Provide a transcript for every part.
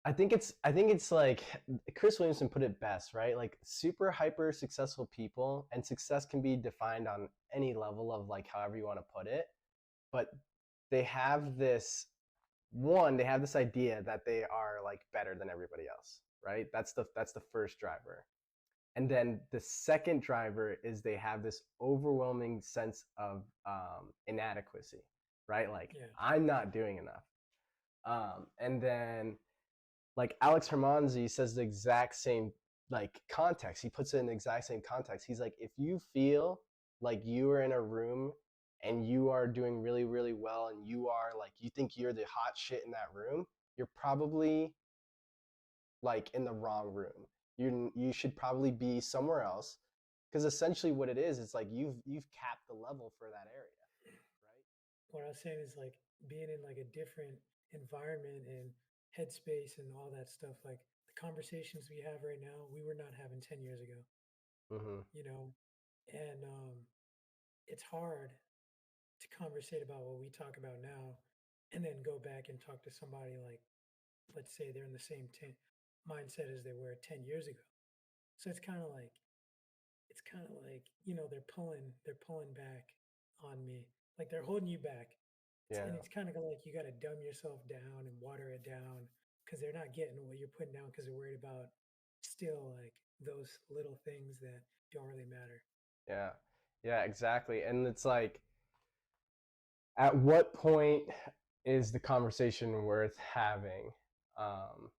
I think it's like Chris Williamson put it best, right? Like super hyper successful people, and success can be defined on any level of like however you want to put it, but they have this they have this idea that they are like better than everybody else, right? That's the first driver. And then the second driver is they have this overwhelming sense of inadequacy, right? Like Yeah. I'm not doing enough. And then like Alex Hermanzi says the exact same like context. He puts it in the exact same context. He's like, if you feel like you are in a room and you are doing really, really well and you are like you think you're the hot shit in that room, you're probably like in the wrong room. You should probably be somewhere else because essentially what it is, it's like you've capped the level for that area, right? What I was saying is like being in like a different environment and headspace and all that stuff. Like the conversations we have right now, we were not having 10 years ago, Mm-hmm. you know? And it's hard to conversate about what we talk about now and then go back and talk to somebody like, let's say they're in the same mindset as they were 10 years ago. So it's kind of like they're pulling back on me, like they're holding you back. Yeah. And it's kind of like you got to dumb yourself down and water it down because they're not getting what you're putting down because they're worried about still like those little things that don't really matter. Yeah. Yeah, exactly. And it's like at what point is the conversation worth having? Um,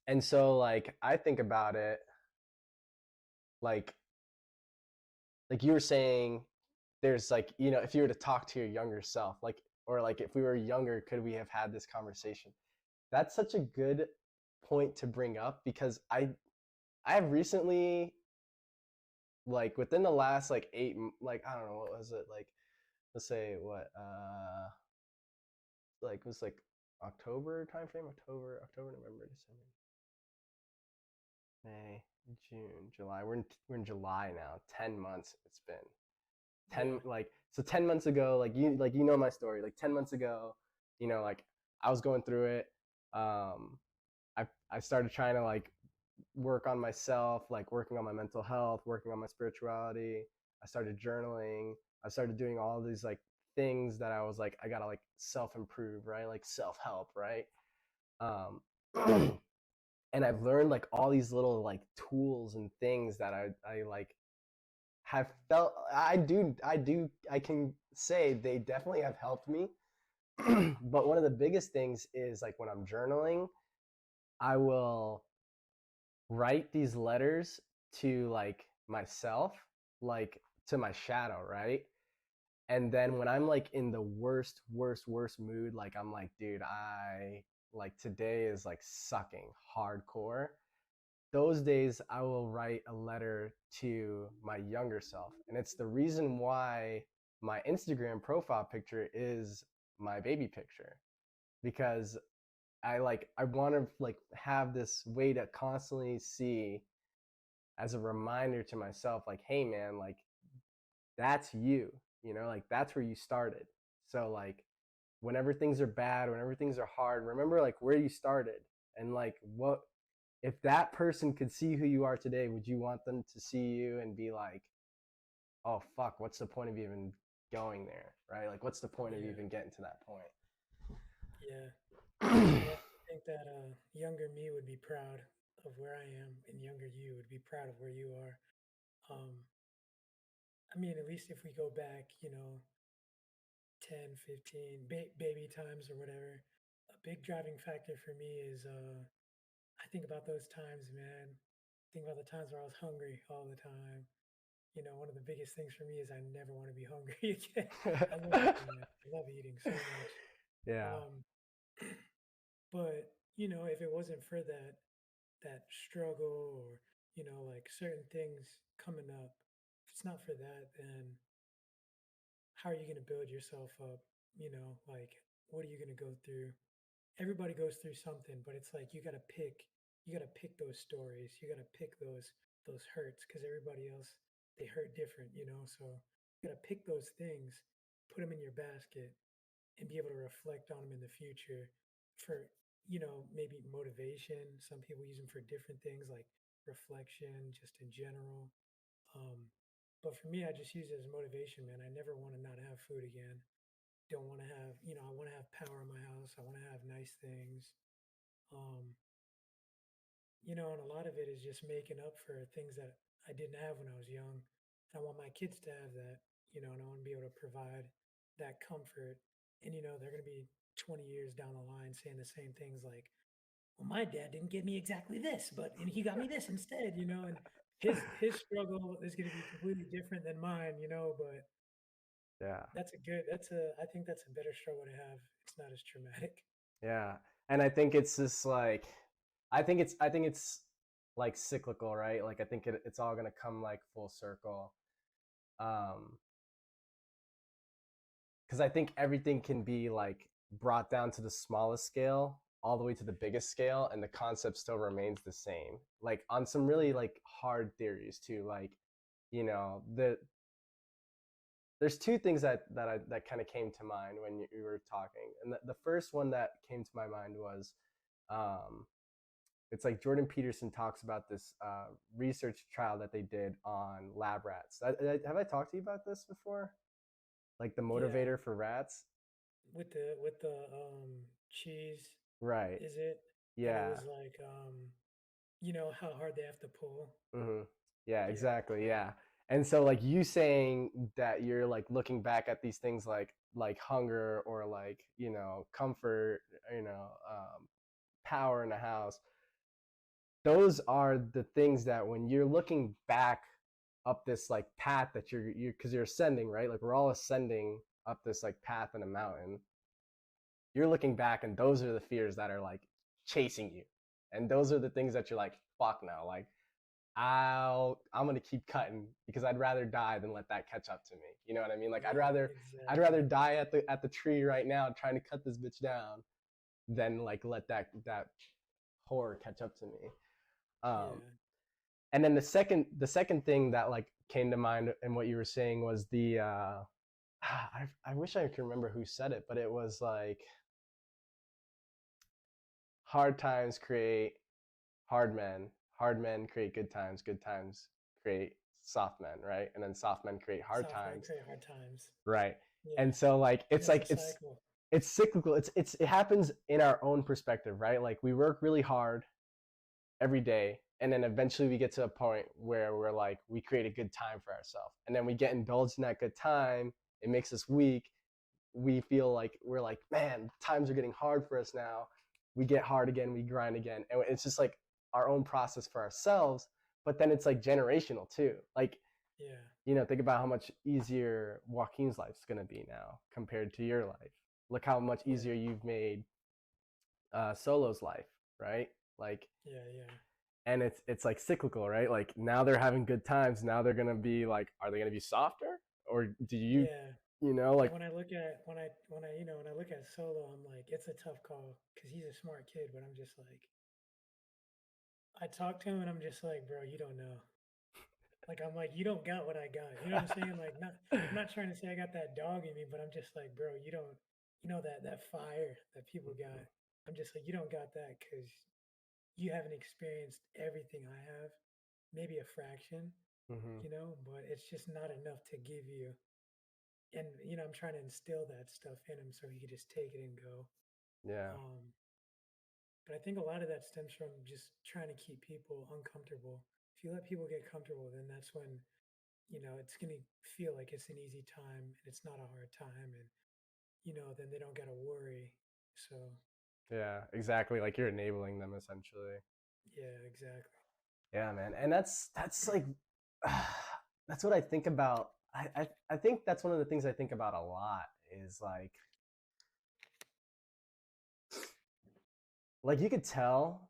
and so like I think about it like you were saying, there's like, you know, if you were to talk to your younger self, like, or like if we were younger, could we have had this conversation? That's such a good point to bring up because I've recently, like within the last like like I don't know, what was it, like let's say what like it was like October time frame, October, November, December, May, June, July. We're in July now. 10 months it's been. Yeah. 10 like so 10 months ago, like you know my story. Like 10 months ago, you know, like I was going through it. Um, I started trying to like work on myself, like working on my mental health, working on my spirituality. I started journaling. I started doing all these like things that I was like, I gotta like self improve, right? Like self help, right? Um, and I've learned like all these little like tools and things that I like have felt I can say they definitely have helped me. But one of the biggest things is like when I'm journaling, I will write these letters to like myself, like to my shadow, right? And then when I'm like in the worst mood, like I'm like, dude, I like today is like sucking hardcore. Those days I will write a letter to my younger self. And it's the reason why my Instagram profile picture is my baby picture, because I want to like have this way to constantly see as a reminder to myself, like, hey man, like that's you, you know, like that's where you started. So like whenever things are bad, whenever things are hard, remember like where you started, and like what if that person could see who you are today, would you want them to see you and be like, oh fuck, what's the point of even going there, right? Like what's the point of Yeah. even getting to that point? Yeah. Yeah. I think that younger me would be proud of where I am, and younger you would be proud of where you are. Um, I mean, at least if we go back, 10, 15 baby times or whatever, a big driving factor for me is I think about those times, man. Think about the times where I was hungry all the time. One of the biggest things for me is I never want to be hungry again. I love eating, man. I love eating so much. Yeah. Um, but if it wasn't for that struggle or like certain things coming up, if it's not for that, then how are you going to build yourself up? Like what are you going to go through? Everybody goes through something, but it's like you got to pick those stories. You got to pick those hurts because everybody else, they hurt different. So you got to pick those things, put them in your basket, and be able to reflect on them in the future for maybe motivation. Some people use them for different things like reflection, just in general. Um, but for me, I just use it as motivation, man. I never want to not have food again. Don't want to have, I want to have power in my house. I want to have nice things. Um, and a lot of it is just making up for things that I didn't have when I was young. I want my kids to have that, and I want to be able to provide that comfort. And, they're going to be 20 years down the line saying the same things like, well, my dad didn't give me exactly this, but and he got me this instead, and his struggle is going to be completely different than mine, but Yeah. I think that's a better struggle to have. It's not as traumatic. Yeah. And I think it's just like, I think it's like cyclical, right? Like I think it's all gonna come like full circle. Um, because I think everything can be like brought down to the smallest scale all the way to the biggest scale, and the concept still remains the same. Like on some really Yeah, like hard theories too. Like, there's two things that kind of came to mind when you were talking, and the first one that came to my mind was, um, it's like Jordan Peterson talks about this research trial that they did on lab rats. Have I talked to you about this before? Like the yeah. motivator for rats? With the cheese, Right. is it? And it Yeah. was like how hard they have to pull. Hmm. Yeah, Yeah, exactly. Yeah. And so like you saying that you're like looking back at these things like hunger or like, comfort, power in a house. Those are the things that when you're looking back up this like path that you're because you're ascending, right? Like we're all ascending up this like path in a mountain. You're looking back and those are the fears that are like chasing you. And those are the things that you're like, fuck no, like I'm gonna keep cutting because I'd rather die than let that catch up to me. You know what I mean? Like yeah, I'd rather exactly. die at the tree right now trying to cut this bitch down than like let that horror catch up to me. Um, Yeah, and then the second thing that like came to mind in what you were saying was the I wish I could remember who said it, but it was like hard times create hard men create good times create soft men, right? And then soft men create hard soft men times, create hard times. right? Yeah, And so like and it's it's a like cycle. it's cyclical. It happens in our own perspective, right? Like we work really hard every day, and then eventually we get to a point where we're like we create a good time for ourselves, and then we get indulged in that good time. It makes us weak. We feel like we're like, man, times are getting hard for us now. We get hard again, we grind again, and it's just like our own process for ourselves. But then it's like generational too. Like, Yeah, think about how much easier Joaquin's life's gonna be now compared to your life. Look how much yeah, easier you've made Solo's life, right? Like, yeah, yeah, and it's like cyclical, right? Like now they're having good times. Now they're gonna be like, are they gonna be softer, or do you, yeah. And like, when I look at Solo, I'm like, it's a tough call because he's a smart kid, but I'm just like, I talk to him and I'm just like, bro, you don't know. Like I'm like, you don't got what I got. You know what I'm saying? Like I'm not trying to say I got that dog in me, but I'm just like, bro, you don't, that fire that people got. I'm just like, you don't got that because you haven't experienced everything I have. Maybe a fraction, mm-hmm. but it's just not enough to give you. And I'm trying to instill that stuff in him so he could just take it and go. Yeah, Um, but I think a lot of that stems from just trying to keep people uncomfortable. If you let people get comfortable, then that's when it's going to feel like it's an easy time and it's not a hard time. And, then they don't got to worry. So, yeah, exactly. Like you're enabling them essentially. yeah, exactly. Yeah, man, and that's like that's what I think about. I think that's one of the things I think about a lot is like you could tell.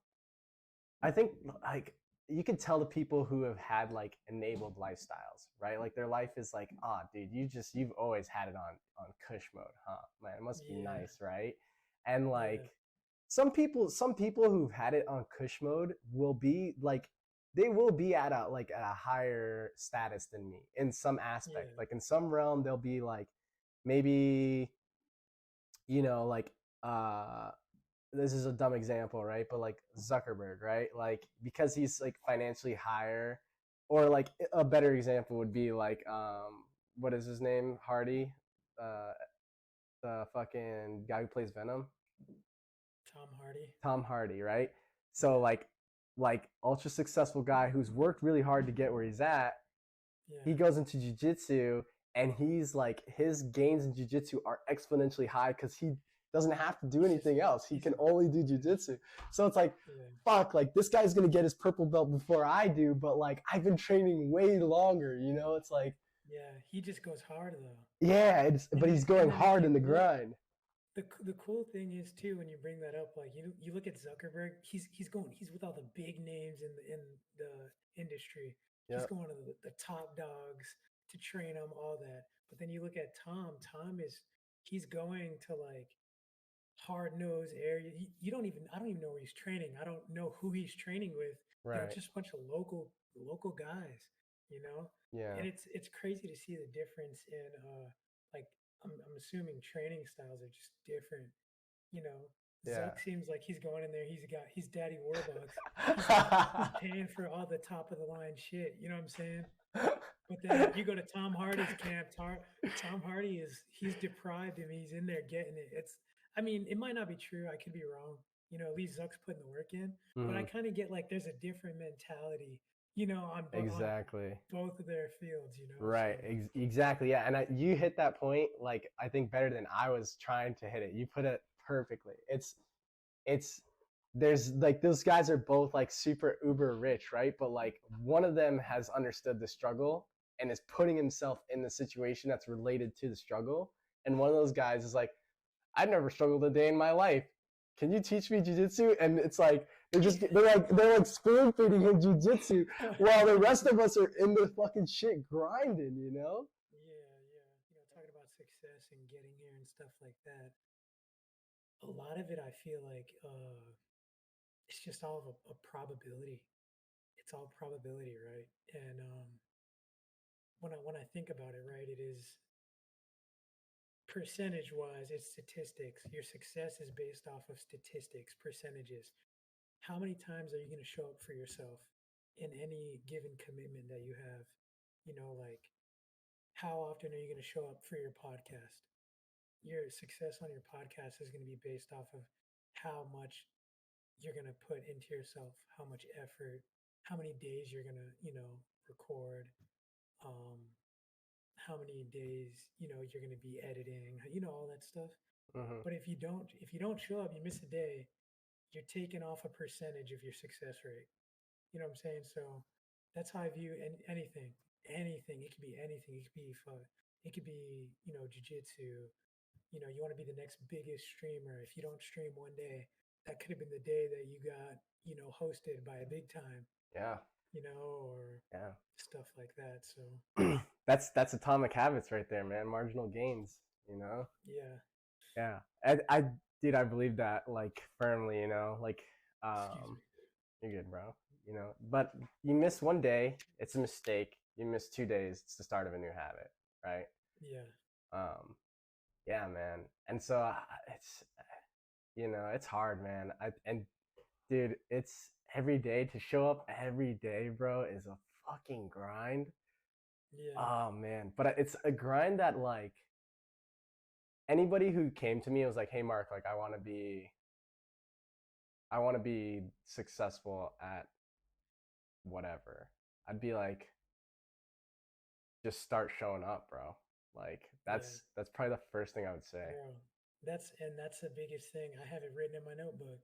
I think like you can tell the people who have had like enabled lifestyles, right? Like their life is like, ah, oh, dude, you've always had it on Kush mode, huh? Man, it must be Yeah, nice, right? And like yeah, some people who've had it on Kush mode will be like they will be at a higher status than me in some aspect. yeah, Like in some realm, they'll be like maybe like uh this is a dumb example, right? But like Zuckerberg, right? Like because he's like financially higher, or like a better example would be like what is his name? Hardy, uh, the fucking guy who plays Venom, Tom Hardy. Tom Hardy, right? So Yeah, like ultra successful guy who's worked really hard to get where he's at. He yeah. goes into jujitsu and he's like his gains in jujitsu are exponentially high because he doesn't have to do He's just anything else. He he's can only do jujitsu. So it's like, yeah, fuck, like this guy's gonna get his purple belt before I do, but like I've been training way longer, you know? It's like, yeah. He just goes hard though. yeah, but he's going And then if hard you in the look, grind. the cool thing is too when you bring that up, like you look at Zuckerberg, he's with all the big names in the industry. He's Yep. going to the top dogs to train them, all that. But then you look at Tom. Tom is he's going to like hard nosed area. You don't even I don't even know where he's training. I don't know who he's training with. Right. Just a bunch of local guys. You know, Yeah. and it's crazy to see the difference in like I'm assuming training styles are just different. You know, Yeah. Zuck seems like he's going in there. He's Daddy Warbucks. He's he's paying for all the top of the line shit. You know what I'm saying? But then you go to Tom Hardy's camp. Tom Hardy he's deprived him. He's in there getting it. I mean, it might not be true. I could be wrong. At least Zuck's putting the work in. But I Mhm. kind of get like there's a different mentality, on Exactly. both of their fields. So Right. Exactly. Yeah. And you hit that point, like, I think better than I was trying to hit it. You put it perfectly. It's, there's like, those guys are both like super uber rich, right? But like, one of them has understood the struggle and is putting himself in the situation that's related to the struggle. And one of those guys is like, I've never struggled a day in my life. Can you teach me jujitsu? And it's like they're like spoon feeding him jujitsu while the rest of us are in the fucking shit grinding, you know? yeah, yeah. Talking about success and getting here and stuff like that. A lot of it, I feel like, it's just all of a probability. It's all probability, right? And when I think about it, right, it is percentage wise, it's statistics. Your success is based off of statistics, percentages. How many times are you going to show up for yourself in any given commitment that you have? Like how often are you going to show up for your podcast? Your success on your podcast is going to be based off of how much you're going to put into yourself, how much effort, how many days you're going to, record, um, how many days, you're going to be editing, all that stuff. Mm-hmm. But if you don't show up, you miss a day, you're taking off a percentage of your success rate. You know what I'm saying? So that's how I view anything. Anything. It could be anything. It could be fun. It could be, jujitsu. You want to be the next biggest streamer. If you don't stream one day, that could have been the day that you got, hosted by a big time, Yeah. or Yeah. stuff like that. So That's atomic habits right there, man. Marginal gains, you know? yeah, Yeah. I dude, I believe that like firmly, you know? Like excuse um me. you're good, bro. You know, but you miss one day, it's a mistake. You miss 2 days, it's the start of a new habit, right? Yeah, Um, yeah, man. And so it's it's hard, man. And dude, it's every day to show up every day, bro, is a fucking grind. yeah, Oh man, but it's a grind that like anybody who came to me was like, "Hey, Mark, like I want to be successful at whatever." I'd be like, just start showing up, bro. Like yeah, that's probably the first thing I would say. bro. That's the biggest thing. I have it written in my notebook.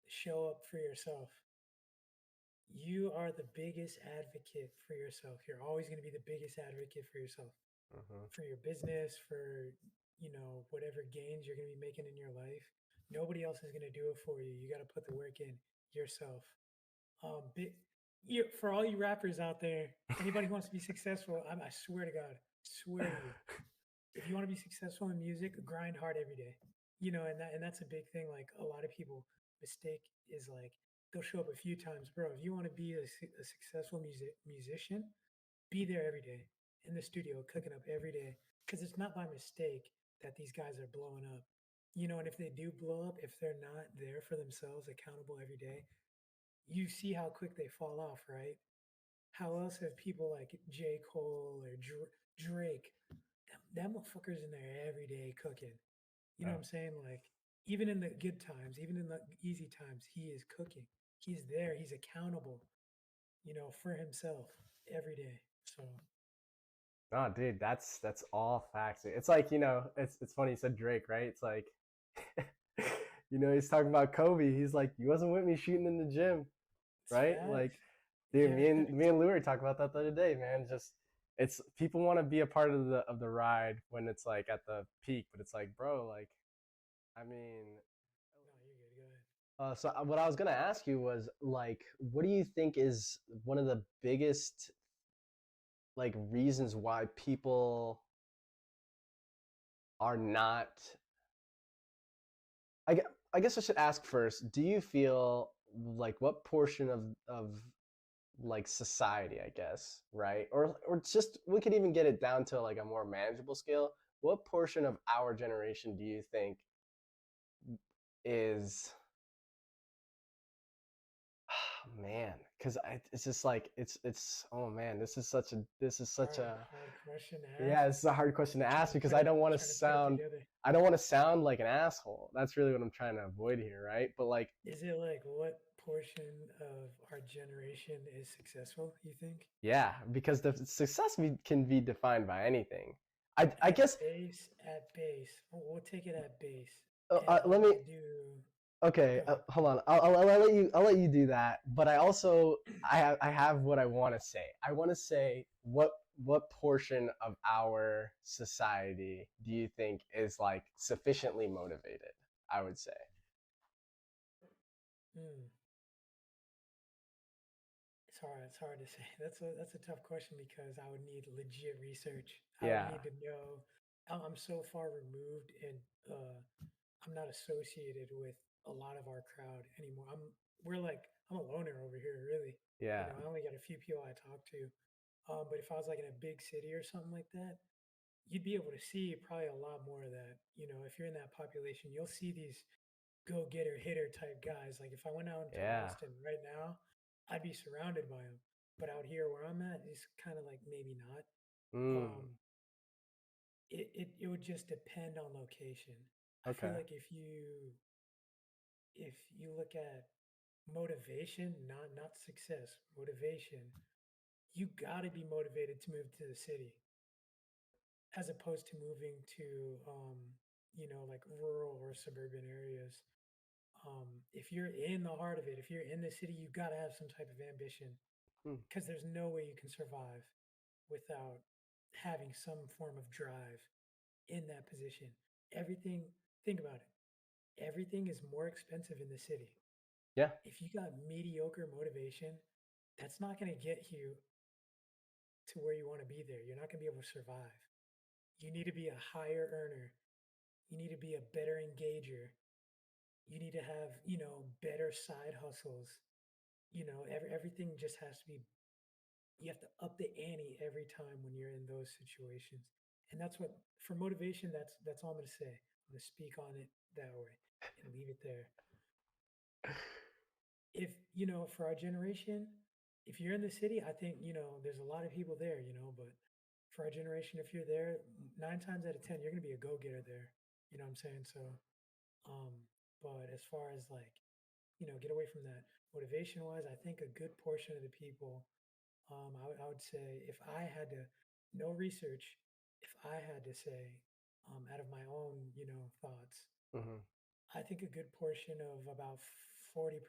Show up for yourself. You are the biggest advocate for yourself. You're always going to be the biggest advocate for yourself, Hmm. for your business, for whatever gains you're going to be making in your life. Nobody else is going to do it for you. You got to put the work in yourself. Bit, for all you rappers out there, anybody who wants to be successful, I swear to God, swear to you, if you want to be successful in music, grind hard every day. And that's a big thing. Like a lot of people mistake is like they'll show up a few times, bro. If you want to be a successful musician, be there every day in the studio, cooking up every day, because it's not by mistake that these guys are blowing up. And if they do blow up, if they're not there for themselves, accountable every day, you see how quick they fall off, right? How else have people like J. Cole or Drake, them motherfuckers in there every day cooking? You know what Oh. I'm saying? Like, even in the good times, even in the easy times, he is cooking. He's there. He's accountable, for himself every day. So, No, dude, that's all facts. It's like, it's funny you said Drake, right? It's like he's talking about Kobe. He's like, you wasn't with me shooting in the gym, it's right? Like, facts. dude, Yeah. me and Lou were talking about that the other day, man. Just it's people want to be a part of the ride when it's like at the peak, but it's like, bro, like, I mean, No, you're good. Go ahead. so what I was gonna ask you was like, what do you think is one of the biggest like reasons why people are not I, I guess I should ask first, do you feel like what portion of like society, I guess, right? Or it's just we could even get it down to like a more manageable scale. What portion of our generation do you think is man, because it's just like it's oh man, this is such Hard, a hard question to yeah, ask. this is a hard question to ask Trying to because put it, trying to put it together. I don't want to sound like an asshole. That's really what I'm trying to avoid here, right? But like Is it like what portion of our generation is successful, you think? yeah, because the success can be defined by anything. I At guess base, at base. We'll take it at base. And let me do. okay, Go ahead. hold on. I'll let you do that. But I also I have what I want to say. I want to say what portion of our society do you think is like sufficiently motivated? I would say. Hmm. It's hard. It's hard to say. That's a tough question because I would need legit research. I would Yeah, need to know. I'm so far removed, and uh, I'm not associated with a lot of our crowd anymore. I'm a loner over here, really. yeah. I only got a few people I talk to. But if I was like in a big city or something like that, you'd be able to see probably a lot more of that. If you're in that population, you'll see these go getter hitter type guys. Like if I went out into Yeah. Austin right now, I'd be surrounded by them. But out here where I'm at, it's kind of like maybe not. Mm, Um, it would just depend on location. I feel okay. like if you look at motivation, not success, motivation, you got to be motivated to move to the city as opposed to moving to like rural or suburban areas. If you're in the heart of it, if you're in the city, you got to have some type of ambition Mm, because there's no way you can survive without having some form of drive in that position. Everything, think about it. Everything is more expensive in the city. yeah. If you got mediocre motivation, that's not going to get you to where you want to be there. You're not going to be able to survive. You need to be a higher earner. You need to be a better engager. You need to have, better side hustles. Everything just has to be, you have to up the ante every time when you're in those situations. And that's what, for motivation, that's all I'm going to say. I'm going to speak on it that way and leave it there. If, for our generation, if you're in the city, I think, there's a lot of people there, but for our generation, if you're there, 9 times out of 10, you're going to be a go getter there. You know what I'm saying? So, um, but as far as like, get away from that motivation wise, I think a good portion of the people, I would say if I had to, no research, if I had to say, out of my own, thoughts, Hmm. I think a good portion of about 40%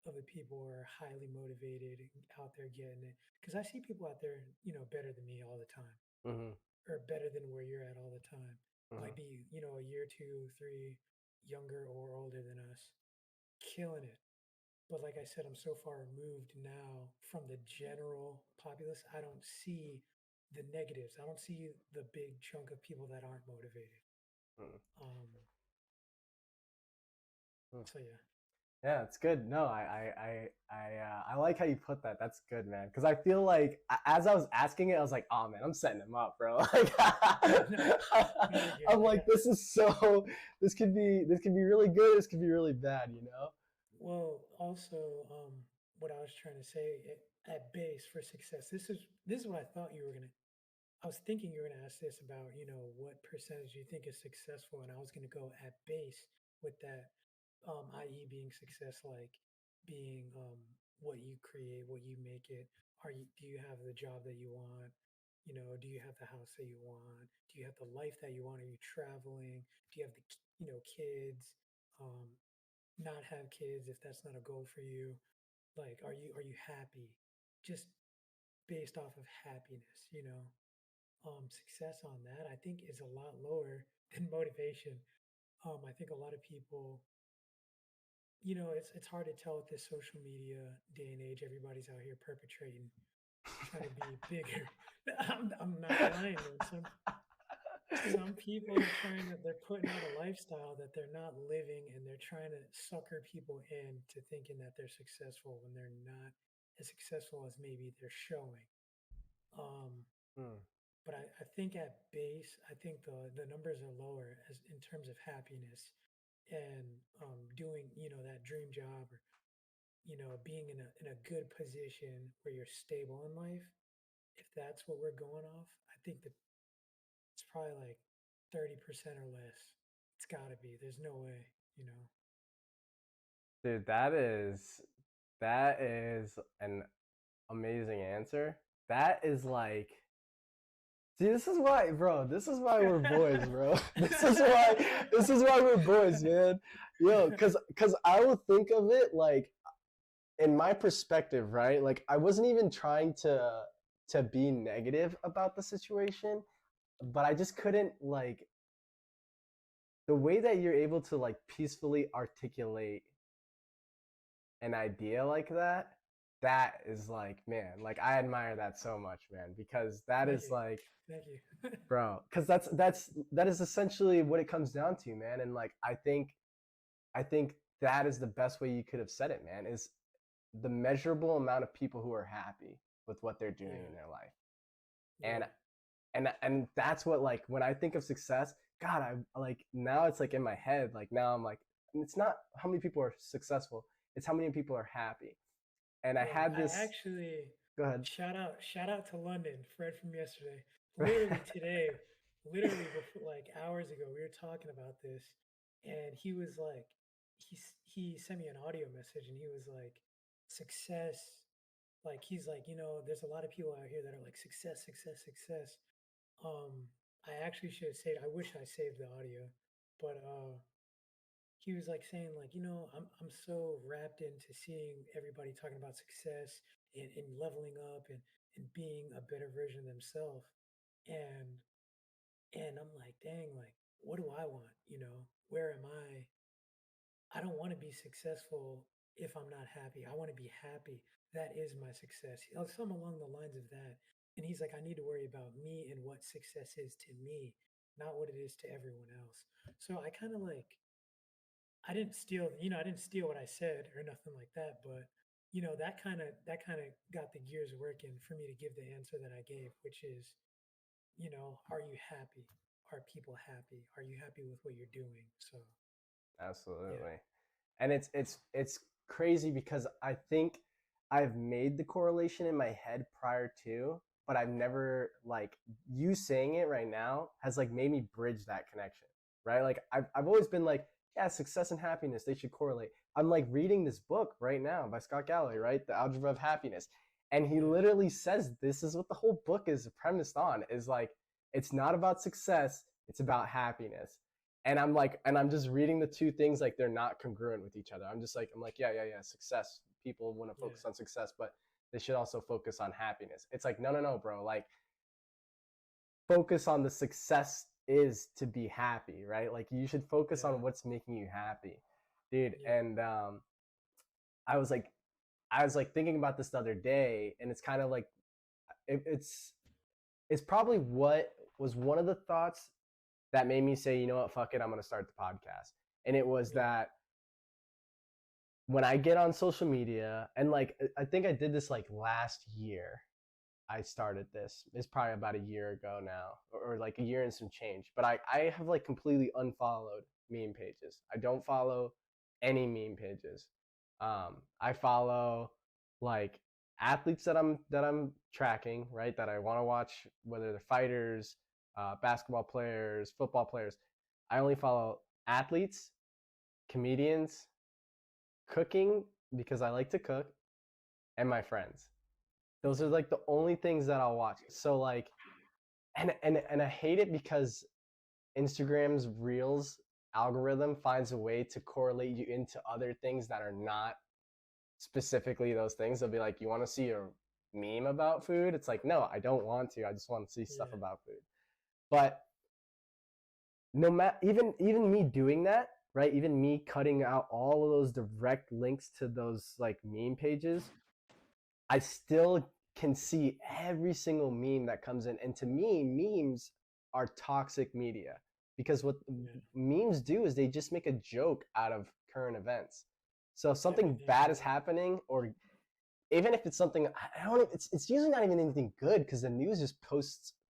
of the people are highly motivated and out there getting it. Because I see people out there, better than me all the time, Hmm. or better than where you're at all the time. Hmm. Might be, a year, two, three younger or older than us, killing it. But like I said, I'm so far removed now from the general populace. I don't see the negatives. I don't see the big chunk of people that aren't motivated. Hmm. Um, Hmm. so yeah. Yeah, it's good. No, I like how you put that. That's good, man. Because I feel like as I was asking it, I was like, oh man, I'm setting him up, bro. Like, No, no, you're good. I'm like, this is so. This could be really good. This could be really bad. You know. Well, also, what I was trying to say at base for success. This is what I thought you were gonna. I was thinking you were gonna ask this about, what percentage you think is successful, and I was gonna go at base with that, i.e., being success, like being what you create, what you make it. Do you have the job that you want? Do you have the house that you want? Do you have the life that you want? Are you traveling? Do you have kids? Um, Not have kids if that's not a goal for you. Like, are you happy? Just based off of happiness. Success on that I think is a lot lower than motivation. I think a lot of people, it's hard to tell with this social media day and age. Everybody's out here perpetrating, trying to be bigger. I'm not lying, man. Some people are they're putting out a lifestyle that they're not living, and they're trying to sucker people into thinking that they're successful when they're not as successful as maybe they're showing. Um, Hmm. but I think at base, I think the numbers are lower as in terms of happiness and doing, that dream job, or, being in a good position where you're stable in life. If that's what we're going off, I think that it's probably like 30% or less. It's got to be. There's no way. Dude, that is an amazing answer. That is like, see, this is why, bro. This is why we're boys, bro. This is why. This is why we're boys, man. Yo, cause I will think of it like in my perspective, right? Like I wasn't even trying to be negative about the situation, but I just couldn't like the way that you're able to like peacefully articulate an idea like that. That is like, man, like I admire that so much, man, because that Thank is you. like, Thank you. bro, because that is essentially what it comes down to, man. And like I think that is the best way you could have said it, man, is the measurable amount of people who are happy with what they're doing Yeah. in their life. And Yeah. and that's what, like, when I think of success, god, I like now it's like in my head, like now I'm like, it's not how many people are successful, it's how many people are happy. And I Yeah, had I this, actually go ahead. shout out to London, Fred from yesterday. Literally today, literally before, like hours ago, we were talking about this, and he was like, he sent me an audio message, and he was like, success, like he's like, there's a lot of people out here that are like success, success, success. Um, I actually should have saved. I wish I saved the audio, but he was like saying like, I'm so wrapped into seeing everybody talking about success and leveling up and being a better version of themselves. and and I'm like, dang, like, what do I want? Where am I don't want to be successful if I'm not happy. I want to be happy. That is my success. Some along the lines of that. And he's like, I need to worry about me and what success is to me, not what it is to everyone else. So I kind of like, I didn't steal what I said or nothing like that, but that kind of got the gears working for me to give the answer that I gave, which is, are you happy? Are people happy? Are you happy with what you're doing? So, yeah. Absolutely. And it's crazy because I think I've made the correlation in my head prior to, but I've never, like, you saying it right now has like made me bridge that connection, right? Like I've always been like, yeah, success and happiness, they should correlate. I'm like reading this book right now by Scott Galloway, right? The Algebra of Happiness. And he Yeah. literally says this is what the whole book is premised on, is like, it's not about success, it's about happiness. And I'm like, and I'm just reading the two things like they're not congruent with each other. I'm like, yeah, yeah, yeah, success, people want to Yeah. focus on success, but they should also focus on happiness. It's like, no, no, no, bro, like, focus on the success is to be happy, right? Like you should focus Yeah. on what's making you happy, dude. Yeah. And i was like I was like thinking about this the other day, and it's kind of like, it's probably what was one of the thoughts that made me say, you know what, fuck it, I'm going to start the podcast. And it was Yeah. that when I get on social media, and like I think I did this like last year. I started this. It's probably about a year ago now, or like a year and some change. But I have like completely unfollowed meme pages. I don't follow any meme pages. I follow like athletes that I'm tracking, right? That I want to watch, whether they're fighters, basketball players, football players. I only follow athletes, comedians, cooking because I like to cook, and my friends. Those are Yeah, like the only things that I'll watch. So like, and I hate it because Instagram's Reels algorithm finds a way to correlate you into other things that are not specifically those things. They'll be like, you want to see a meme about food? It's like, no, I don't want to. I just want to see stuff yeah, about food. But no matter, even me doing that, right? Even me cutting out all of those direct links to those like meme pages, I still can see every single meme that comes in. And to me, memes are toxic media because what yeah. memes do is they just make a joke out of current events. So if something Everything. bad is happening, or even if it's something I don't, it's usually not even anything good because the news just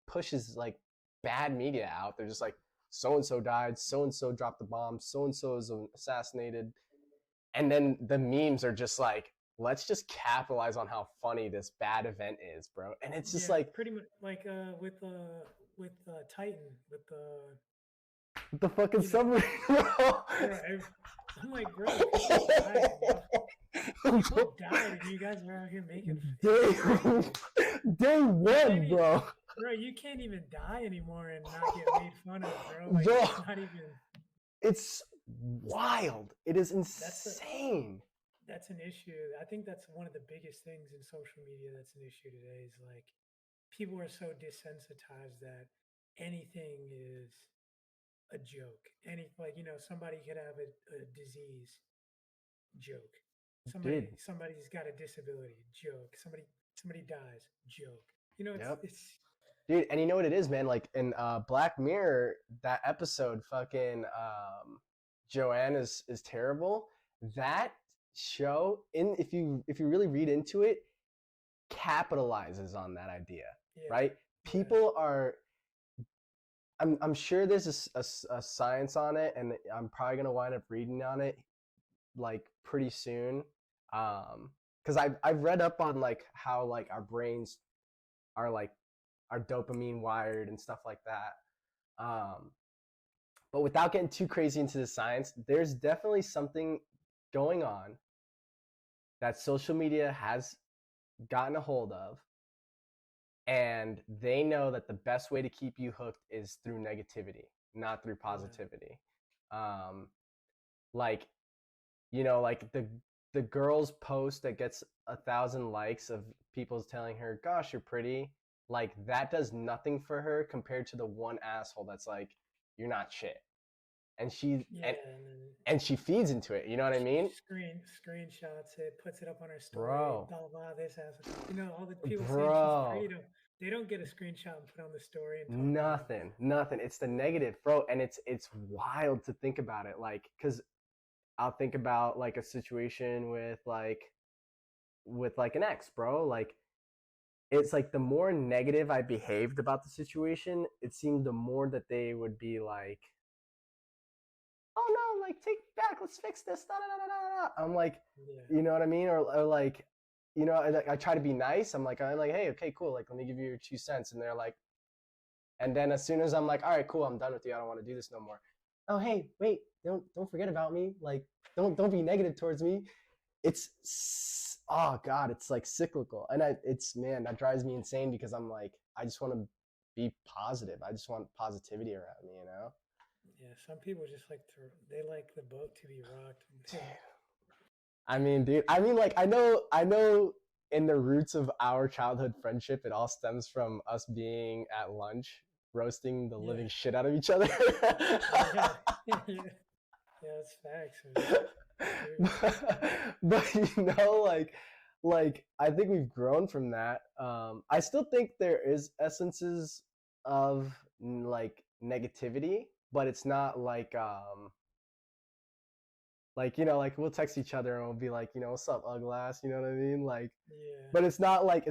pushes like bad media out. They're just like, so and so died, so and so dropped the bomb, so and so is assassinated, and then the memes are just like, let's just capitalize on how funny this bad event is, bro. And it's just Yeah, like, pretty much like with Titan with the fucking you know, submarine, bro. bro. I'm like, bro, people died, bro. People died, and you guys are out here making. It's day, crazy. day You can't one, even, bro. bro. You can't even die anymore and not get made fun of, bro. Like Bro, it's not even. it's wild. It is That's the insane. that's an issue. I think that's one of the biggest things in social media that's an issue today is like people are so desensitized that anything is a joke. Any like somebody could have a disease joke. Dude, Somebody's got a disability joke. Somebody dies joke. yep. It's Dude, and you know what it is, man? Like in Black Mirror, that episode, fucking Joanne is terrible. That show, in if you really read into it, capitalizes on that idea, yeah, right? yeah, People are. I'm sure there's a science on it, and I'm probably gonna wind up reading on it like pretty soon. Because I've read up on like how like our brains are like our dopamine wired and stuff like that. But without getting too crazy into the science, there's definitely something going on that social media has gotten a hold of, and they know that the best way to keep you hooked is through negativity, not through yeah, positivity. Um, like like the girl's post that gets 1,000 likes of people telling her, "Gosh, you're pretty." Like that does nothing for her compared to the one asshole that's like, "You're not shit," and she yeah. and And then and she feeds into it. You know what I mean, screenshots it, puts it up on her story. bro? Blah blah. This has all the people saying she's Bro, pretty. They don't get a screenshot and put on the story and talk about it. nothing. It's the negative, bro, and it's wild to think about it. Like, cause I'll think about like a situation with like an ex, bro. Like it's like the more negative I behaved about the situation, it seemed the more that they would be like, "Oh no, like take it back, let's fix this." Da, da, da, da, da. I'm like, Yeah, you know what I mean, or like, I try to be nice. I'm like, hey, okay, cool. Like, let me give you your 2 cents, and they're like, and then as soon as I'm like, all right, cool, I'm done with you. I don't want to do this no more. Oh, hey, wait, don't forget about me. Like, don't be negative towards me. Oh god, it's like cyclical, and it's man, that drives me insane because I'm like, I just want to be positive. I just want positivity around me, you know. yeah. Some people just they like the boat to be rocked. I mean, dude, I mean, like, I know in the roots of our childhood friendship, it all stems from us being at lunch roasting the Yeah, living shit out of each other. yeah, yeah, yeah. That's facts, man. True. but like I think we've grown from that. I still think there is essences of like negativity, but it's not like Like, like we'll text each other and we'll be like, what's up, ugly ass? You know what I mean? Like, Yeah. but it's not like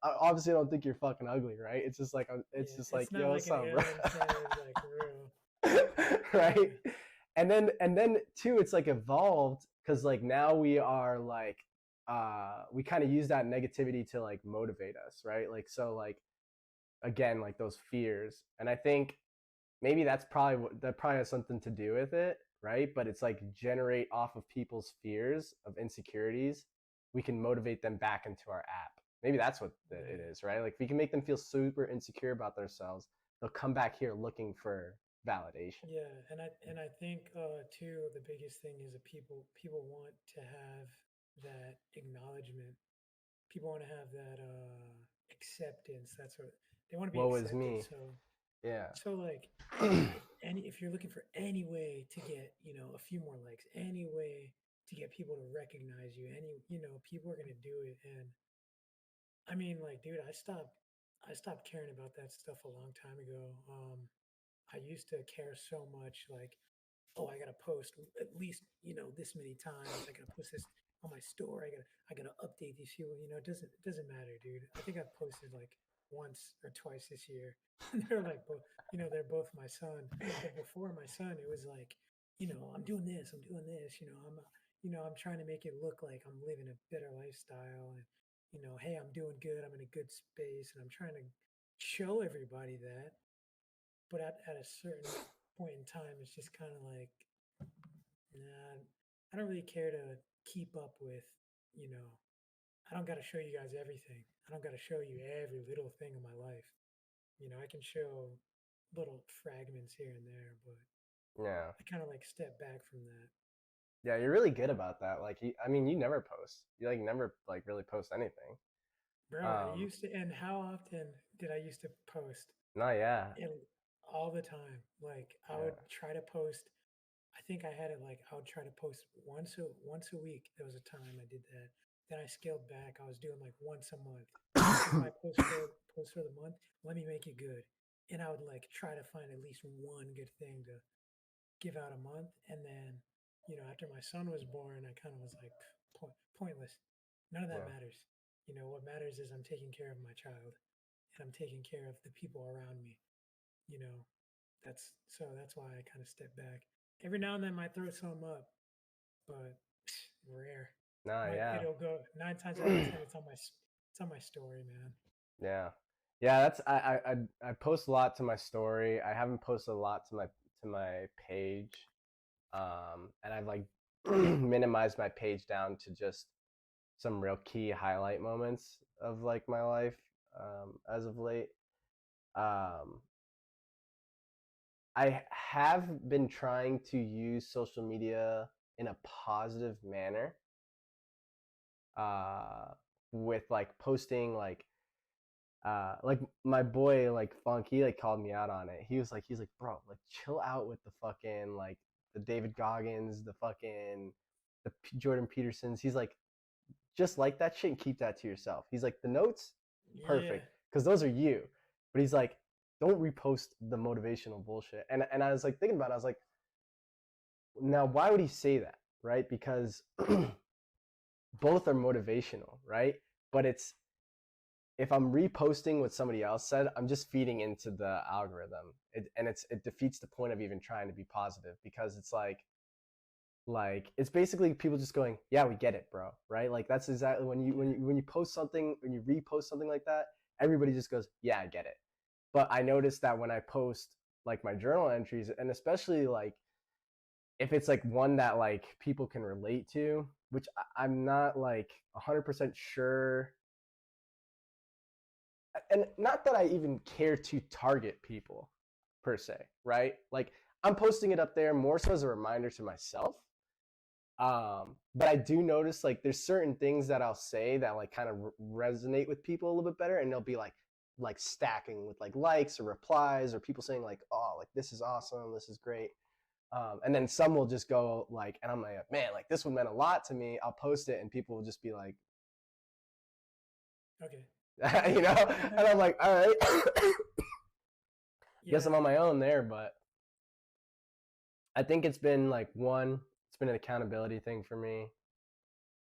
obviously I don't think you're fucking ugly, right? It's Yeah. just like, It's not yo, like what's an up, bro? alien sandwich, like for real. Right? Yeah. And then too, it's like evolved because like now we are like we kind of use that negativity to like motivate us, right? Like so like again, like those fears. And I think maybe that probably has something to do with it, right? But it's like generate off of people's fears of insecurities, we can motivate them back into our app. Maybe that's what it Yeah. is, right? Like if we can make them feel super insecure about themselves, they'll come back here looking for validation. Yeah, and I think too the biggest thing is that people want to have that acknowledgement. People want to have that acceptance. That's what they want to be Woe is accepted. me. Yeah. So like if you're looking for any way to get, a few more likes, any way to get people to recognize you, people are going to do it. And I mean, like, dude, I stopped caring about that stuff a long time ago. I used to care so much, like, oh, I gotta post at least, this many times. I gotta post this on my story. I gotta update these people. It doesn't matter, dude. I think I've posted like once or twice this year. They're like both, they're both my son. But before my son, it was like, I'm doing this, I'm doing this. I'm trying to make it look like I'm living a better lifestyle, and hey, I'm doing good. I'm in a good space, and I'm trying to show everybody that. But at a certain point in time, it's just kind of like, nah, I don't really care to keep up with, you know, I don't got to show you guys everything. I don't got to show you every little thing of my life. I can show little fragments here and there, but Yeah. I kind of like step back from that. Yeah, you're really good about that. Like, I mean, you never post. You like never like really post anything. Bro, I Um, used to, and how often did I used to post? no, yeah, And all the time. Like I would yeah, try to post. I think I had it like I would try to post once a week. There was a time I did that. Then I scaled back. I was doing like once a month. This is my post for the month. Let me make it good. And I would like try to find at least one good thing to give out a month. And then, after my son was born, I kind of was like pointless. None of that yeah. matters. What matters is I'm taking care of my child and I'm taking care of the people around me. You know, that's why I kind of step back. Every now and then, I might throw some up, but rare. No, yeah. It'll go 9 times out of 10. It's on my story, man. Yeah, yeah. That's I post a lot to my story. I haven't posted a lot to my page, and I've like minimized my page down to just some real key highlight moments of like my life as of late. Um, I have been trying to use social media in a positive manner, uh, with like posting like my boy like Funk, he like called me out on it. He's like, bro, like chill out with the fucking like the David Goggins, the fucking Jordan Petersons. He's like, just like that shit and keep that to yourself. He's like, the notes, Yeah. perfect, because those are you. But he's like, don't repost the motivational bullshit. And I was like thinking about it, I was like, now why would he say that? Right? Because both are motivational, right? But it's if I'm reposting what somebody else said, I'm just feeding into the algorithm, and it defeats the point of even trying to be positive because it's like it's basically people just going, yeah, we get it, bro, right? Like that's exactly when you post something, when you repost something like that, everybody just goes, yeah, I get it. But I noticed that when I post like my journal entries, and especially like if it's like one that like people can relate to, which I'm not like 100% sure, and not that I even care to target people per se, right? Like I'm posting it up there more so as a reminder to myself. But I do notice like there's certain things that I'll say that like kind of resonate with people a little bit better, and they'll be like stacking with like likes or replies or people saying like, oh, like this is awesome, this is great. And then some will just go like, and I'm like, man, like this one meant a lot to me. I'll post it and people will just be like, Okay. and I'm like, all right, guess Yeah. I'm on my own there. But I think it's been like one, it's been an accountability thing for me.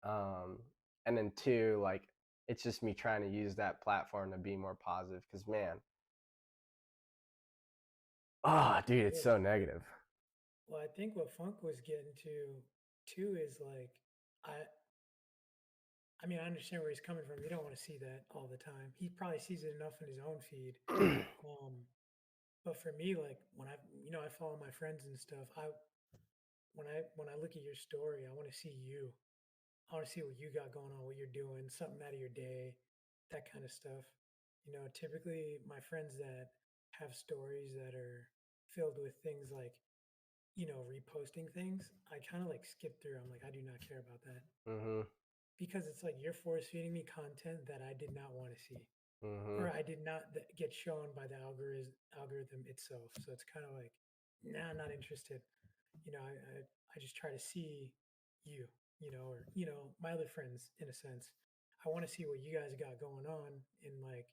Um, and then two, like it's just me trying to use that platform to be more positive. Because man, oh, dude, it's Yeah. so negative. Well, I think what Funk was getting to too is like, I I mean, I understand where he's coming from. You don't want to see that all the time. He probably sees it enough in his own feed. Um, but for me, like when I follow my friends and stuff. When I look at your story, I want to see you. I want to see what you got going on, what you're doing, something out of your day, that kind of stuff. Typically my friends that have stories that are filled with things like, reposting things, I kind of like skip through. I'm like, I do not care about that Mhm. because it's like you're force feeding me content that I did not want to see Mhm. or I did not get shown by the algorithm itself. So it's kind of like, nah, not interested. I just try to see you, or my other friends in a sense. I want to see what you guys got going on in like,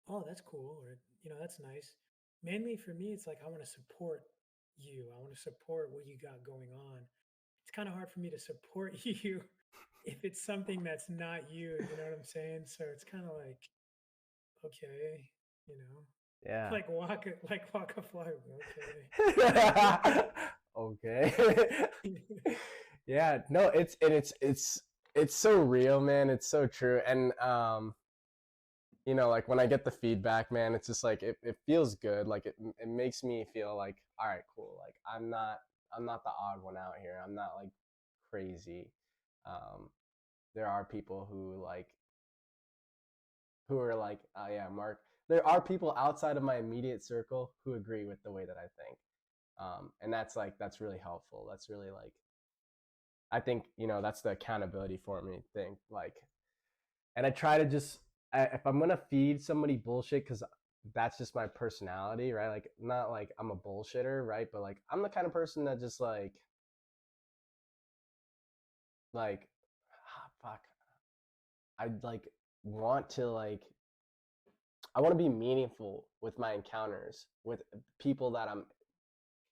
oh, that's cool, or that's nice. Mainly for me, it's like I want to support you. I want to support what you got going on. It's kind of hard for me to support you if it's something that's not you. You know what I'm saying? So it's kind of like, okay, you know, Yeah. like walk a fly. Okay. Okay. Yeah, no, it's so real, man. It's so true. And like when I get the feedback, man, it's just like it feels good. Like it makes me feel like, all right, cool. Like I'm not the odd one out here. I'm not like crazy. Um, there are people who are like, oh yeah, Mark. There are people outside of my immediate circle who agree with the way that I think. And that's really helpful. That's really like I think that's the accountability for me thing. Like, and I try to just if I'm gonna feed somebody bullshit because that's just my personality, right? Like, not like I'm a bullshitter, right? But like I'm the kind of person that just like fuck. I like want to like I want to be meaningful with my encounters with people that I'm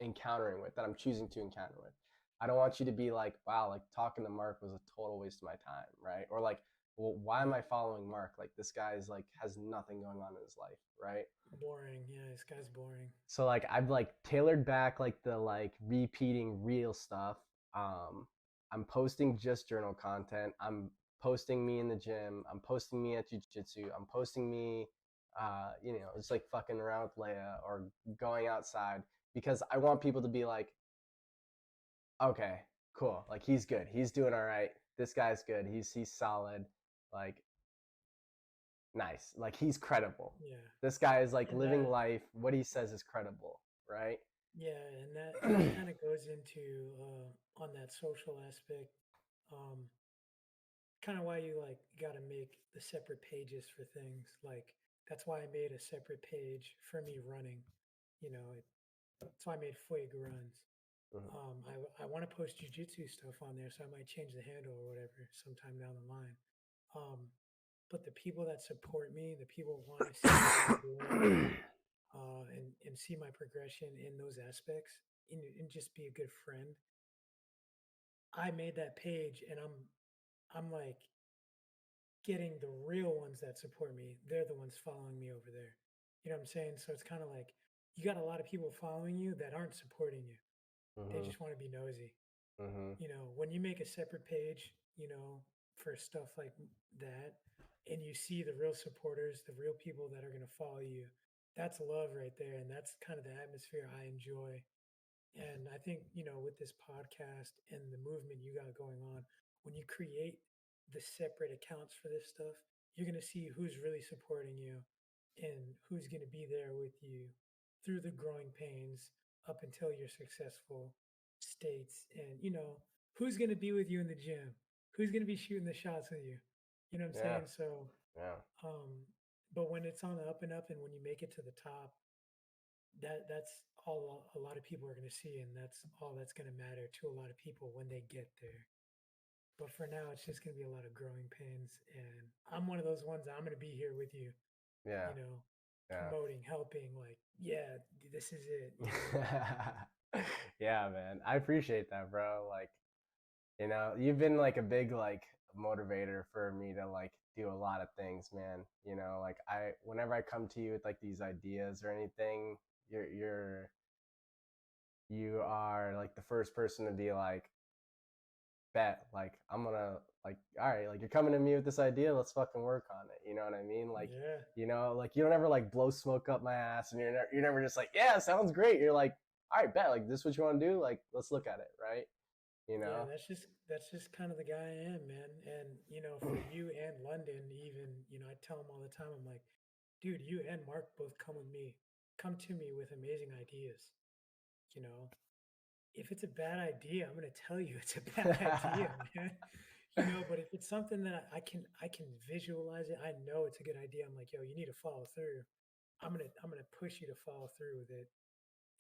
encountering with, that I'm choosing to encounter with. I don't want you to be like, wow, like talking to Mark was a total waste of my time, right? Or like, well, why am Right. I following Mark? Like this guy's like has nothing going on in his life, right? Boring. Yeah, this guy's boring. So like I've like tailored back like the like repeating real stuff. Um, I'm posting just journal content. I'm posting me in the gym. I'm posting me at jujitsu. I'm posting me, just like fucking around with Leia or going outside because I want people to be like, okay, cool. Like he's good. He's doing all right. This guy's good. He's solid. Like nice. Like he's credible. Yeah. This guy is like And living that life. What he says is credible, right? Yeah, and that kind of goes into on that social aspect. Um, Kind of why you like got to make the separate pages for things. Like that's why I made a separate page for me running. That's why I made Fueg runs. Mhm. I want to post jujitsu stuff on there, so I might change the handle or whatever sometime down the line. Um, but the people that support me, the people want to see what I'm doing, and see my progression in those aspects, and just be a good friend. I made that page, and I'm like getting the real ones that support me. They're the ones following me over there. You know what I'm saying? So it's kind of like you got a lot of people following you that aren't supporting you. They Mhm. just want to be nosy. Mhm. When you make a separate page, for stuff like that, and you see the real supporters, the real people that are going to follow you, that's love right there. And that's kind of the atmosphere I enjoy. And I think, with this podcast and the movement you got going on, when you create the separate accounts for this stuff, you're going to see who's really supporting you and who's going to be there with you through the growing pains up until your successful states. And, who's going to be with you in the gym? Who's going to be shooting the shots with you? You know what I'm Yeah. saying? So, Yeah. but when it's on the up and up and when you make it to the top, that's all a lot of people are going to see, and that's all that's going to matter to a lot of people when they get there. But for now, it's just going to be a lot of growing pains, and I'm one of those ones. I'm going to be here with you, Yeah. you know, Yeah. promoting, helping. Like, yeah, this is it. Yeah, man. I appreciate that, bro. Like, you've been like a big like motivator for me to like do a lot of things, man. Like whenever I come to you with like these ideas or anything, you are like the first person to be like, bet, like I'm gonna like, all right, like you're coming to me with this idea, let's fucking work on it. You know what I mean? Like, Yeah. like you don't ever like blow smoke up my ass, and you're never just like, yeah, sounds great. You're like, all right, bet, like this is what you want to do, like let's look at it, right? You Yeah, know? that's just kind of the guy I am, man. And for you and London, even, I tell him all the time, I'm like, dude, you and Mark both come to me with amazing ideas. You know, if it's a bad idea, I'm gonna tell you it's a bad idea, man. But if it's something that I can visualize it, I know it's a good idea. I'm like, yo, you need to follow through. I'm gonna push you to follow through with it.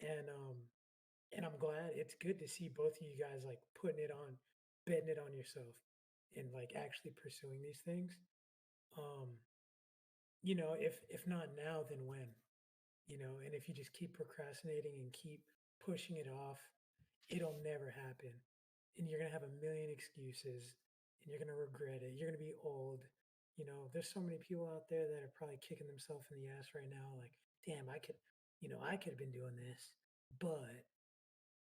And I'm glad it's good to see both of you guys like betting it on yourself and like actually pursuing these things. Um, if not now, then when? And if you just keep procrastinating and keep pushing it off, it'll never happen. And you're gonna have a million excuses and you're gonna regret it. You're gonna be old. There's so many people out there that are probably kicking themselves in the ass right now, like, damn, I could have been doing this, but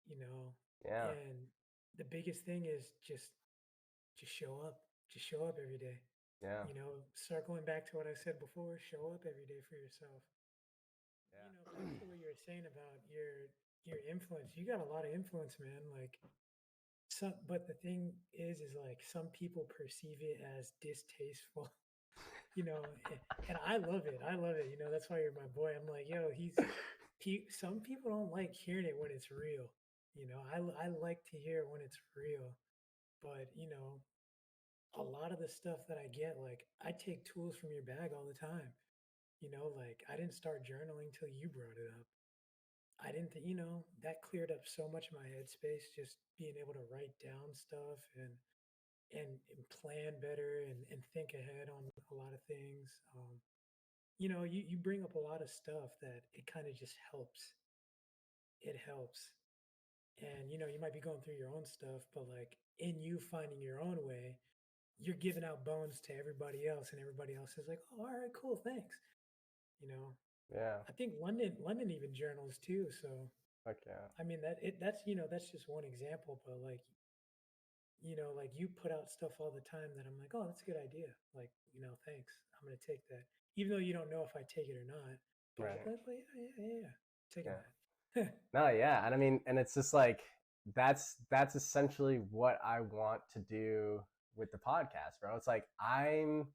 you know, Yeah, and the biggest thing is just show up. Just show up every day. yeah, Circling back to what I said before, show up every day for yourself. Back to what you were saying about your influence. You got a lot of influence, man. Like but the thing is like some people perceive it as distasteful, and I love it. I love it. That's why you're my boy. I'm like, yo, some people don't like hearing it when it's real. I like to hear it when it's real. But, a lot of the stuff that I get, like, I take tools from your bag all the time. Like, I didn't start journaling till you brought it up. I didn't, that cleared up so much of my headspace, just being able to write down stuff and plan better and think ahead on a lot of things. You bring up a lot of stuff that it kind of just helps. It helps. And you might be going through your own stuff, but like in you finding your own way, you're giving out bones to everybody else, and everybody else is like, oh, all right, cool, thanks. you know yeah. I think London even journals too. So Fuck yeah. I mean that's just one example, but like you put out stuff all the time that I'm like, oh, that's a good idea, like, thanks, I'm gonna take that, even though you don't know if I take it or not, but Right. but yeah, taking Yeah. that. No, yeah. And I mean, and it's just like that's essentially what I want to do with the podcast, bro. It's like I'm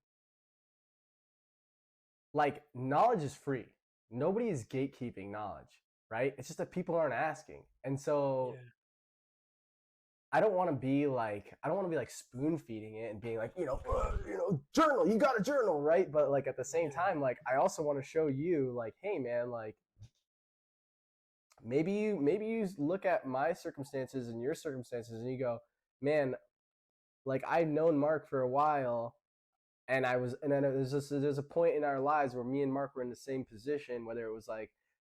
like knowledge is free. Nobody is gatekeeping knowledge, right? It's just that people aren't asking. And so Yeah, I don't want to be like spoon feeding it and being like, journal, you got to journal, right? But like at the same yeah, time, like I also want to show you like, hey man, like maybe you look at my circumstances and your circumstances and you go, man, like I've known Mark for a while, and then there's a point in our lives where me and Mark were in the same position, whether it was like,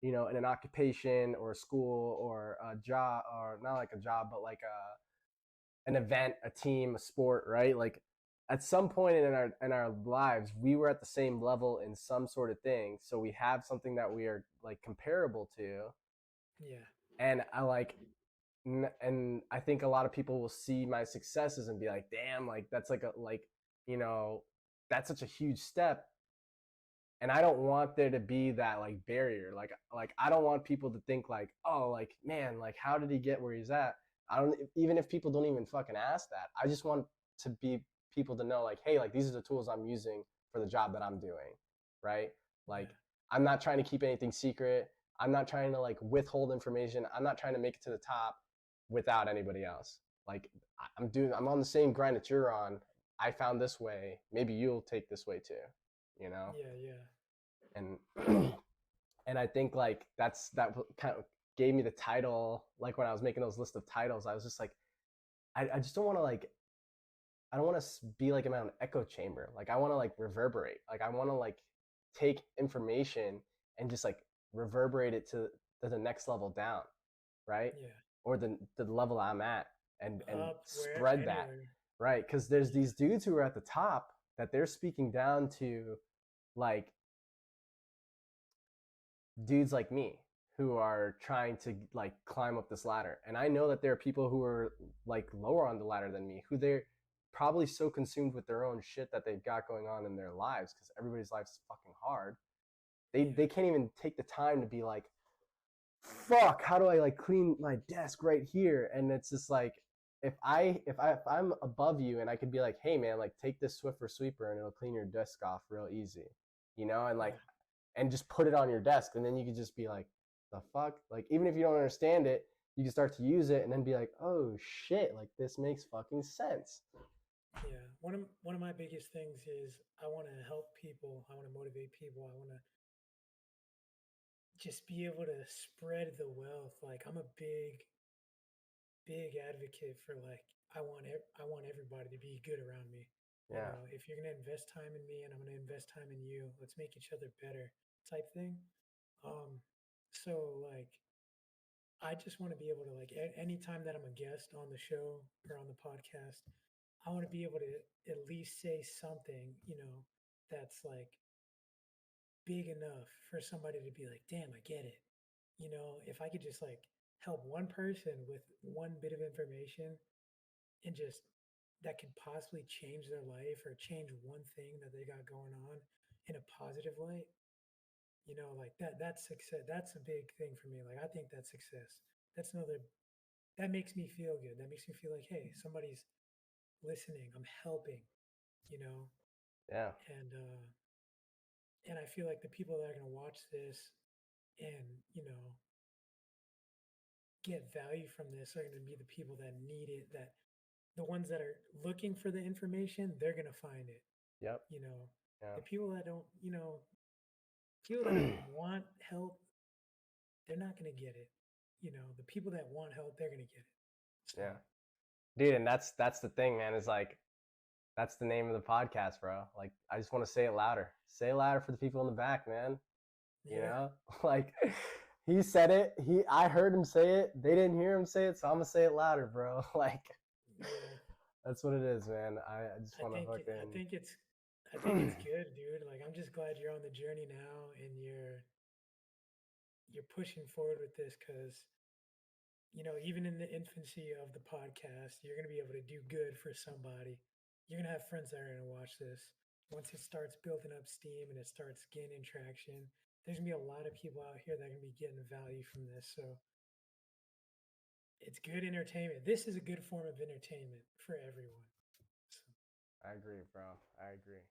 in an occupation or a school or a job, or not like a job, but like an event, a team, a sport, right? Like at some point in our lives, we were at the same level in some sort of thing, so we have something that we are like comparable to, yeah, and and I think a lot of people will see my successes and be like, damn, like that's like a like, you know, that's such a huge step. And I don't want there to be that like barrier. Like I don't want people to think like, oh, like man, like how did he get where he's at? I don't even if people don't even fucking ask that. I just want to be people to know like, hey, like these are the tools I'm using for the job that I'm doing, right? Like yeah, I'm not trying to keep anything secret. I'm not trying to like withhold information. I'm not trying to make it to the top without anybody else. Like I'm on the same grind that you're on. I found this way. Maybe you'll take this way too, you know? yeah, yeah, And and I think like that kind of gave me the title. Like when I was making those list of titles, I was just like, I just don't want to like I don't want to be like in my own echo chamber. Like I want to like reverberate. Like I want to like take information and just like reverberate it to the next level down. right? Yeah. Or the level I'm at, and Up, where, spread that, anywhere. right? Because there's Yeah. these dudes who are at the top that they're speaking down to, like, dudes like me who are trying to like climb up this ladder. And I know that there are people who are like lower on the ladder than me, who they're probably so consumed with their own shit that they've got going on in their lives, because everybody's life's fucking hard. Yeah. They can't even take the time to be like, fuck, how do I like clean my desk right here? And it's just like, if I'm above you and I could be like, hey man, like take this Swiffer sweeper and it'll clean your desk off real easy, you know, and like, Yeah. and just put it on your desk, and then you could just be like, the fuck, like even if you don't understand it, you can start to use it and then be like, oh shit, like this makes fucking sense. Yeah. One of my biggest things is I want to help people. I want to motivate people. I want to just be able to spread the wealth. Like I'm a big advocate for like I want everybody to be good around me. You Yeah, know, if you're gonna invest time in me and I'm gonna invest time in you, let's make each other better, type thing. So like I just want to be able to like anytime that I'm a guest on the show or on the podcast, I want to be able to at least say something, you know, that's like big enough for somebody to be like, damn, I get it. You know, if I could just like help one person with one bit of information and just that could possibly change their life or change one thing that they got going on in a positive light, you know, like that's success. That's a big thing for me. Like I think that's success. That's another that makes me feel good. That makes me feel like, hey, somebody's listening. I'm helping, you know, yeah, and and I feel like the people that are going to watch this and you know get value from this are going to be the people that need it. That the ones that are looking for the information, they're going to find it. yep, You know, yeah. the people that don't, you know, people that don't want help, they're not going to get it. You know, the people that want help, they're going to get it. So Yeah, dude, and that's the thing, man, is like, that's the name of the podcast, bro. Like, I just want to say it louder. Say it louder for the people in the back, man. You yeah, know, like he said it. I heard him say it. They didn't hear him say it, so I'm gonna say it louder, bro. Like, yeah. that's what it is, man. I just want to I fucking. think it's good, dude. Like I'm just glad you're on the journey now and you're pushing forward with this because you know even in the infancy of the podcast, you're gonna be able to do good for somebody. You're gonna have friends that are gonna watch this. Once it starts building up steam and it starts gaining traction, there's gonna be a lot of people out here that are gonna be getting value from this. So it's good entertainment. This is a good form of entertainment for everyone. So, I agree, bro. I agree.